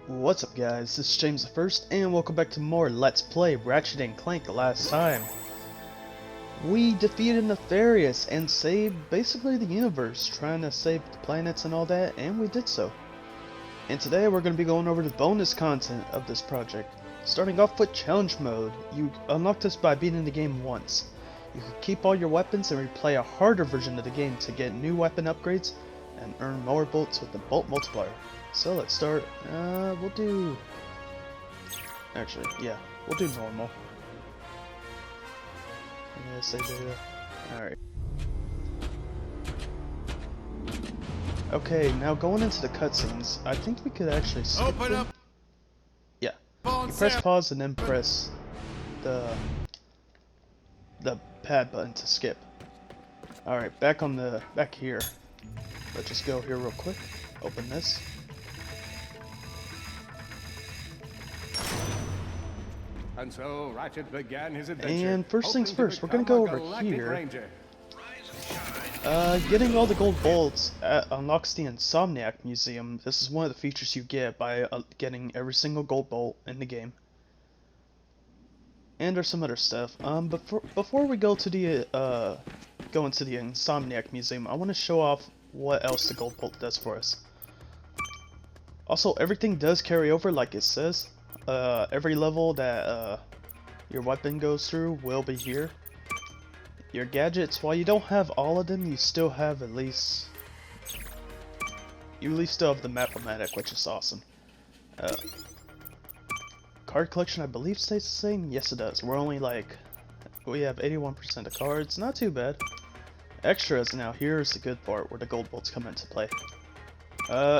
What's up guys, this is Jamezthefirst and welcome back to more Let's Play Ratchet Clank. Last time we defeated Nefarious and saved basically the universe, trying to save the planets and all that, and we did so. And today we're going to be going over the bonus content of this project. Starting off with challenge mode. You unlock this by beating the game once. You can keep all your weapons and replay a harder version of the game to get new weapon upgrades and earn more bolts with the bolt multiplier. So let's start, we'll do, actually, yeah, we'll do normal. Yeah, save data. Alright. Okay, now going into the cutscenes, I think we could actually skip Open them. up. Yeah. You press pause and then press the pad button to skip. Alright, back here. Let's just go here real quick. Open this. And so Ratchet began his adventure. And first things first, we're gonna go over here. Getting all the gold bolts unlocks the Insomniac Museum. This is one of the features you get by getting every single gold bolt in the game. And there's some other stuff. Before we go to the go into the Insomniac Museum, I want to show off what else the gold bolt does for us. Also, everything does carry over, like it says. Every level that your weapon goes through will be here. Your gadgets, while you don't have all of them, you still have at least still have the Map-O-Matic, which is awesome. Card collection, I believe, stays the same. Yes, it does. We have 81% of cards, not too bad. Extras, now here's the good part where the gold bolts come into play.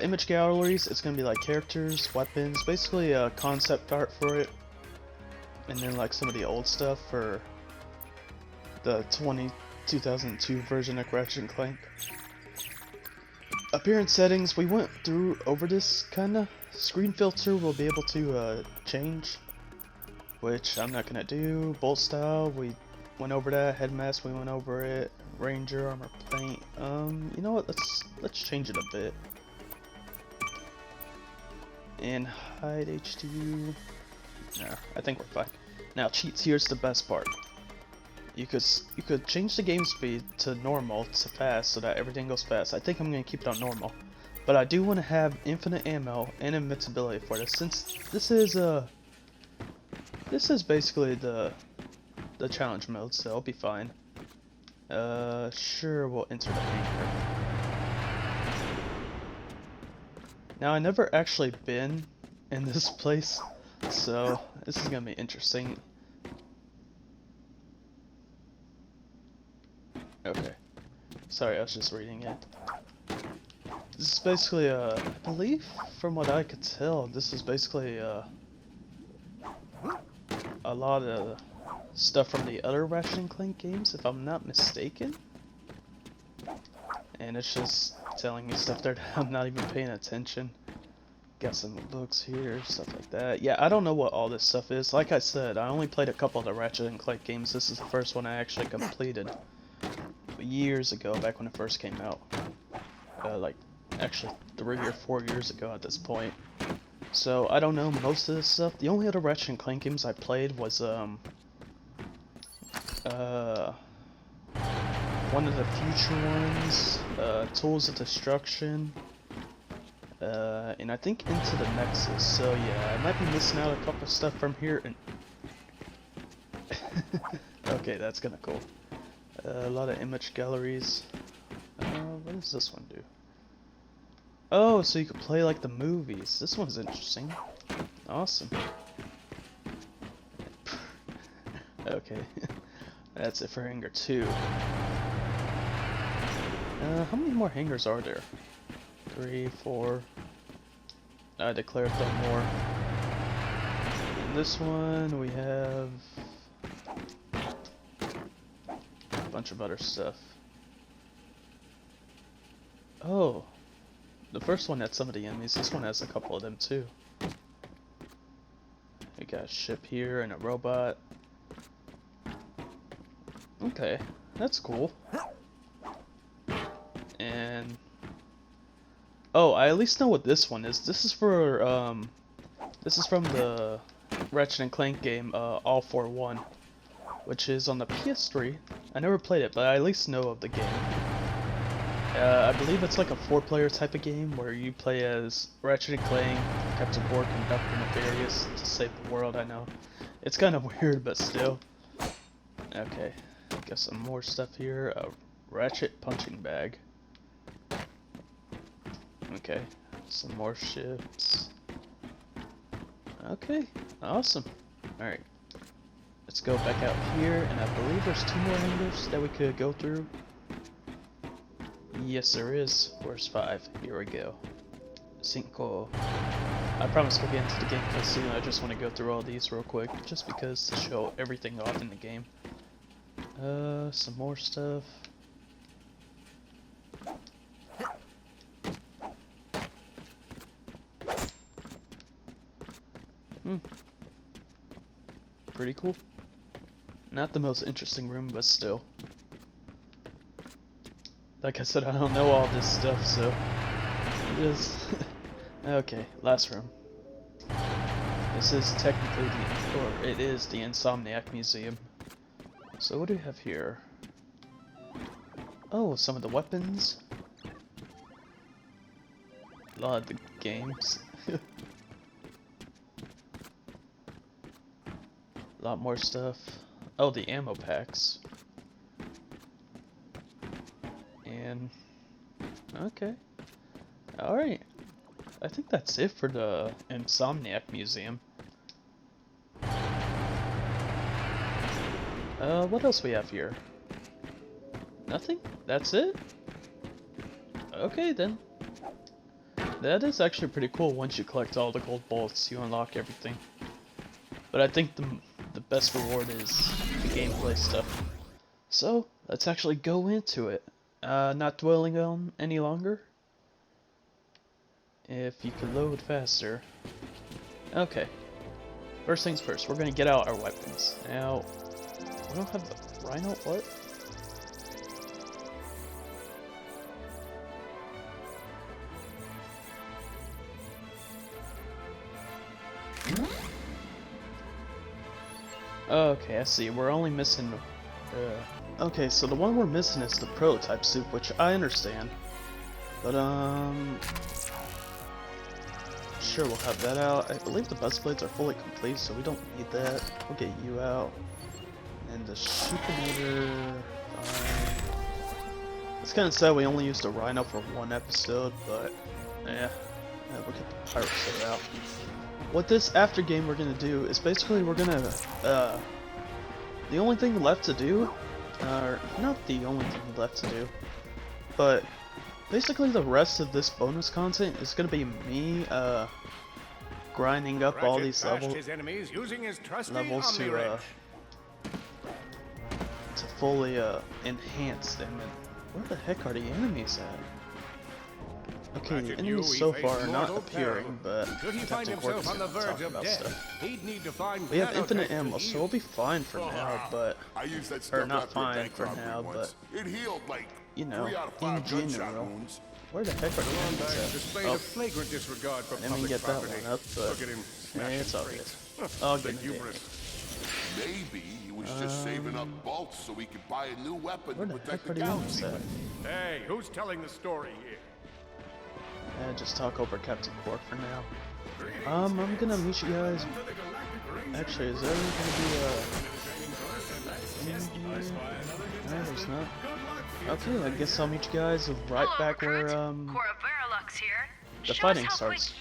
Image galleries, it's gonna be like characters, weapons, basically a concept art for it. And then like some of the old stuff for the 2002 version of Ratchet Clank. Appearance settings, we went over this kinda. Screen filter we'll be able to change, which I'm not gonna do. Bolt style, we went over that. Head mask, we went over it. Ranger armor paint. You know what? Let's change it a bit. And hide HDU. No, I think we're fine. Now cheats, here's the best part. You could change the game speed to normal to fast so that everything goes fast. I think I'm gonna keep it on normal. But I do want to have infinite ammo and invincibility for this, since this is basically the challenge mode, so it'll be fine. Sure, we'll enter the hangar. Now, I never actually been in this place, so this is gonna be interesting. Okay. Sorry, I was just reading it. This is basically, I believe, from what I could tell, this is basically, a lot of stuff from the other Ratchet Clank games, if I'm not mistaken. And it's just telling me stuff there that I'm not even paying attention. Got some books here, stuff like that. Yeah, I don't know what all this stuff is. Like I said, I only played a couple of the Ratchet Clank games. This is the first one I actually completed. Years ago, back when it first came out. Actually 3 or 4 years ago at this point. So I don't know most of this stuff. The only other Ratchet & Clank games I played was one of the future ones, Tools of Destruction, and I think Into the Nexus. So yeah, I might be missing out a couple stuff from here. And okay, that's kinda cool. A lot of image galleries. What does this one do? Oh, so you could play like the movies. This one's interesting. Awesome. Okay. That's it for hangar 2. How many more hangars are there? 3, 4. I declared no more. In this one we have a bunch of other stuff. Oh. The first one had some of the enemies, this one has a couple of them too. We got a ship here and a robot. Okay, that's cool. And oh, I at least know what this one is. This is for This is from the Ratchet Clank game, All for One, which is on the PS3. I never played it, but I at least know of the game. I believe it's like a 4-player type of game where you play as Ratchet and Clank, Captain Quark, and Dr. Nefarious to save the world. I know it's kind of weird, but still. Okay, got some more stuff here. A Ratchet punching bag. Okay, some more ships. Okay, awesome. All right, let's go back out here, and I believe there's 2 more hangars that we could go through. Yes, there is. Where's 5? Here we go. Cinco. I promise we'll get into the gameplay soon. I just want to go through all these real quick, just because to show everything off in the game. Some more stuff. Pretty cool. Not the most interesting room, but still. Like I said, I don't know all this stuff, so it is. Okay, last room. This is technically it is the Insomniac Museum. So what do we have here? Oh, some of the weapons. A lot of the games. A lot more stuff. Oh, the ammo packs. And okay, all right. I think that's it for the Insomniac Museum. What else we have here? Nothing? That's it? Okay then. That is actually pretty cool. Once you collect all the gold bullets, you unlock everything. But I think the best reward is the gameplay stuff. So let's actually go into it. Not dwelling on any longer. If you could load faster. Okay. First things first, we're gonna get out our weapons. Now, we don't have the rhino. What? Okay, I see. We're only missing. Okay, so the one we're missing is the prototype suit, which I understand. But sure, we'll have that out. I believe the buzz blades are fully complete, so we don't need that. We'll get you out. And the Supinator. It's kind of sad we only used a rhino for 1 episode, but yeah, we'll get the pirate suit out. What this after game we're gonna do is basically we're gonna the only thing left to do, or not the only thing left to do, but basically the rest of this bonus content is gonna be me grinding up all these levels to fully enhance them. And where the heck are the enemies at? Okay, the enemies so far are not appearing, but Captain Quark is gonna talk about stuff. We have infinite ammo, so we'll be fine for now, but... Or not fine for now, but... You know, in general. Where the heck are the enemies at? Oh, I didn't even get that one up, but... it's all good. I'll get it. Maybe he was just saving up bolts so he could buy a new weapon to protect the galaxy. Hey, who's telling the story here? Just talk over Captain Quark for now. I'm gonna meet you guys. Actually, is there gonna be no, there's not. Okay, I guess I'll meet you guys right back where the fighting starts.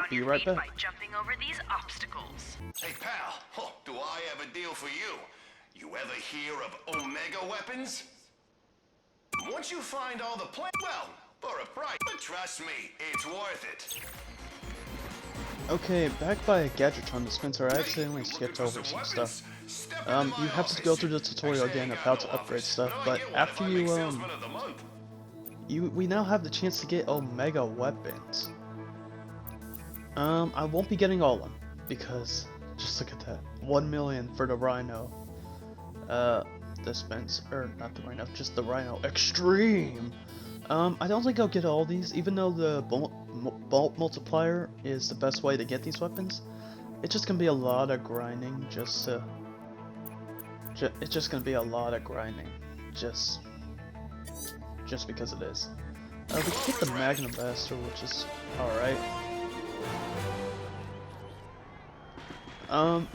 Be right back. By jumping over these obstacles. Hey pal, do I have a deal for you? You ever hear of Omega weapons? Once you find all the well, for a price, but trust me, it's worth it. Okay, back by Gadgetron Dispenser, I accidentally skipped over some stuff. You have to go through the tutorial again of how to upgrade stuff, but after we now have the chance to get Omega weapons. I won't be getting all of them, because, just look at that, 1 million for the Rhino. Not the Rhino, just the Rhino Extreme! I don't think I'll get all these, even though the bolt multiplier is the best way to get these weapons, it's just gonna be a lot of grinding just to... it's just gonna be a lot of grinding, just because it is. We can get the Magnum Blaster, which is alright.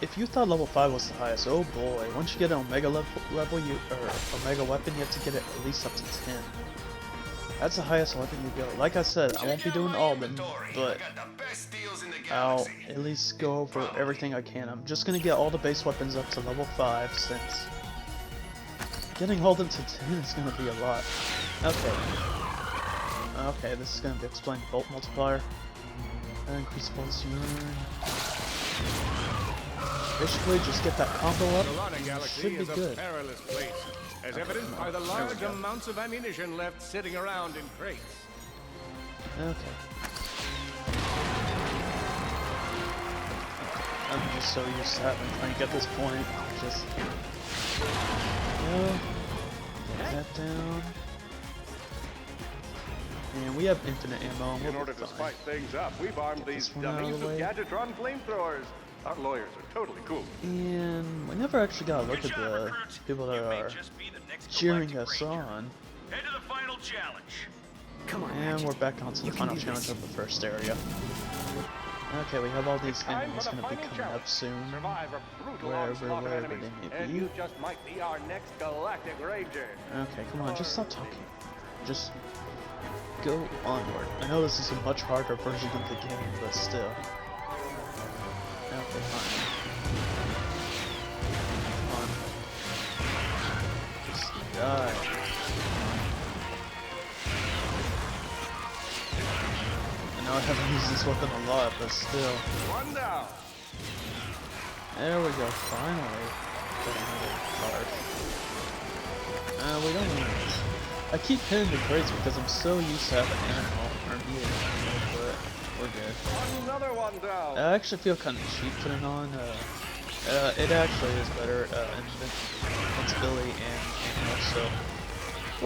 If you thought level 5 was the highest, oh boy, once you get an Omega level, Omega weapon, you have to get it at least up to 10. That's the highest weapon you go. Like I said, I won't be doing all of them, but I'll at least go over everything I can. I'm just gonna get all the base weapons up to level 5, since getting all them to 10 is gonna be a lot. Okay, this is gonna be explained. Bolt multiplier. Increase bolts you earn. Basically, just get that combo up, and you should be good. As evidenced by the large amounts of ammunition left sitting around in crates. Okay. I'm just so used to having Clank at this point. Just get that down. And we have infinite ammo. In order to spice things up, we've armed these dummies with Gadgetron flamethrowers. Our lawyers are totally cool. And we never actually got a look at the people that are cheering us on. Head to the final challenge. Come on, And we're back onto the final challenge of the first area. Okay, we have all these enemies going to be coming up soon. Wherever they may and be. you just might be our next galactic ranger. Okay, come on, just stop talking. Just go onward. I know this is a much harder version of the game, but still. Okay, fine. Come on. Just die. I know I haven't used this weapon a lot, but still. One down. There we go, finally. Getting another card. We don't need it. I keep hitting the crates because I'm so used to having ammo, or needing ammo, but we're good. Another one down. I actually feel kind of cheap putting on, it actually is better, invincibility and ammo, so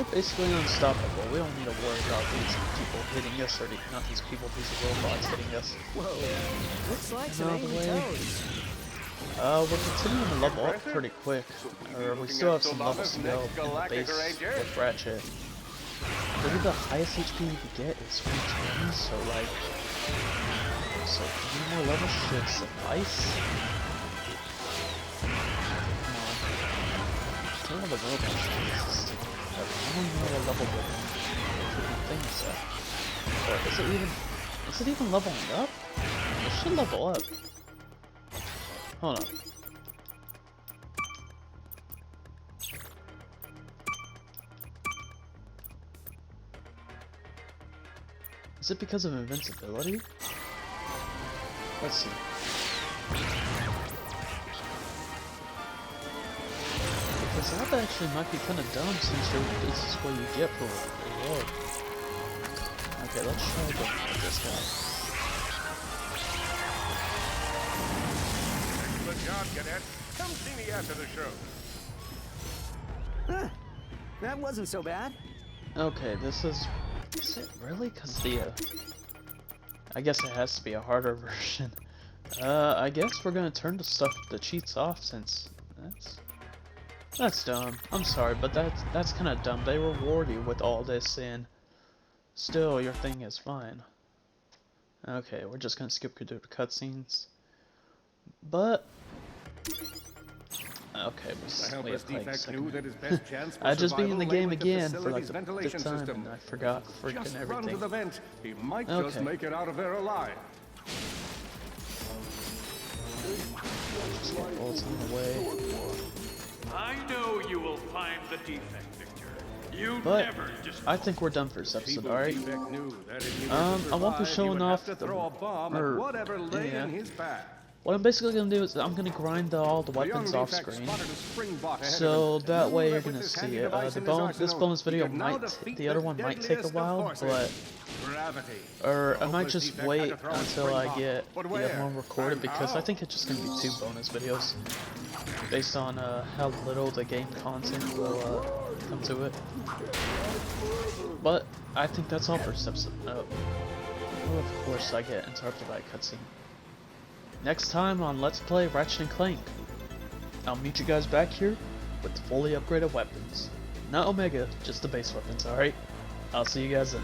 we're basically unstoppable. We don't need to worry about these people hitting us, or not these people, these robots hitting us. Whoa, looks like some Another angry way. toads. We're continuing to level up pretty quick. We still have some levels to go in the base with Ratchet. Maybe the highest HP you can get is 310, so like... So 3 more levels should suffice? Come on. Still have a robot. I don't know what level we're things at. Or is it even leveling up? It should level up. Hold on. Is it because of invincibility? Let's see. Because that actually might be kind of dumb since this is what you get for reward. Okay, let's try to get this guy. Good job, Cadet. Come see me after the show. Huh, that wasn't so bad. Okay, this is it really? Cause I guess it has to be a harder version. I guess we're gonna turn the cheats off since that's dumb. I'm sorry, but that's kind of dumb. They reward you with all this, and still your thing is fine. Okay, we're just gonna skip through the cutscenes. But okay, we have like I just beat in the game again for like the 5th time, and I forgot freaking everything. He might just make it out of there alive. Just get bolts in the way. I know you will find the defect, Victor. You But never just I think we're done for this episode, alright? I I won't be showing off the whatever lay in his path. What I'm basically gonna do is I'm gonna grind all the weapons off screen, so that way you're gonna see it. This bonus video the other one might take a while, but I might just wait until I get the other one recorded, because I think it's just gonna be 2 bonus videos based on how little the game content will come to it. But I think that's all for this episode. Oh, of course I get interrupted by a cutscene. Next time on Let's Play Ratchet & Clank. I'll meet you guys back here with fully upgraded weapons. Not Omega, just the base weapons, alright? I'll see you guys then.